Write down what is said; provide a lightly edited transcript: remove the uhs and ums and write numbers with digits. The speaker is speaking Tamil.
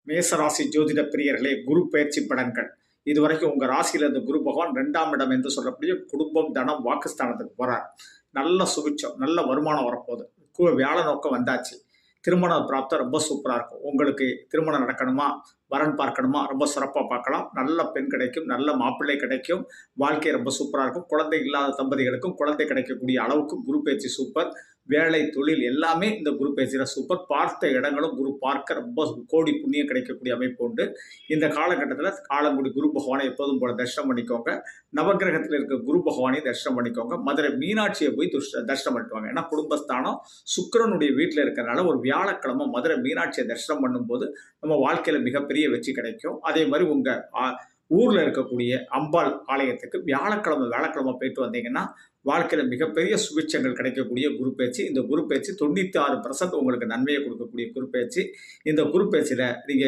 மேசராசி ஜோதிட பிரியர்களே, குரு பயிற்சி பலன்கள். இதுவரைக்கும் உங்க ராசியில இருந்த குரு பகவான் 2ஆம் இடம் என்று சொல்லக்கூடிய குடும்பம், தனம், வாக்குஸ்தானத்துக்கு போறார். நல்ல சுபிட்சம், நல்ல வருமானம் வரப்போகுது. வியாழ நோக்கம் வந்தாச்சு. திருமண பிராப்தம் ரொம்ப சூப்பரா இருக்கும். உங்களுக்கு திருமணம் நடக்கணுமா, வரன் பார்க்கணுமா, ரொம்ப சிறப்பாக பார்க்கலாம். நல்ல பெண் கிடைக்கும், நல்ல மாப்பிள்ளை கிடைக்கும். வாழ்க்கை ரொம்ப சூப்பராக இருக்கும். குழந்தை இல்லாத தம்பதிகளுக்கும் குழந்தை கிடைக்கக்கூடிய அளவுக்கு குரு பயிற்சி சூப்பர். வேலை, தொழில் எல்லாமே இந்த குரு பயிற்சியில் சூப்பர். பார்த்த இடங்களும் குரு பார்க்க ரொம்ப கோடி புண்ணியம் கிடைக்கக்கூடிய அமைப்பு உண்டு. இந்த காலகட்டத்தில் காலங்குடி குரு பகவானை எப்போதும் போல தரிசனம் பண்ணிக்கோங்க. நவகிரகத்தில் இருக்க குரு பகவானை தரிசனம் பண்ணிக்கோங்க. மதுரை மீனாட்சியை போய் தரிசனம் பண்ணிட்டுவாங்க. ஏன்னா குடும்பஸ்தானம் சுக்கிரனுடைய வீட்டில் இருக்கிறனால ஒரு வியாழக்கிழமை மதுரை மீனாட்சியை தரிசனம் பண்ணும்போது நம்ம வாழ்க்கையில் மிகப்பெரிய வெற்றி கிடைக்கும். அதே மாதிரி உங்கள் ஊரில் இருக்கக்கூடிய அம்பாள் ஆலயத்துக்கு வியாழக்கிழமை போயிட்டு வந்தீங்கன்னா வாழ்க்கையில் மிகப்பெரிய சுபிட்சங்கள் கிடைக்கக்கூடிய குரு பயிற்சி. இந்த குரு பயிற்சி 96% உங்களுக்கு நன்மையை கொடுக்கக்கூடிய குரு பயிற்சி. இந்த குரு பயிற்சியில் நீங்கள்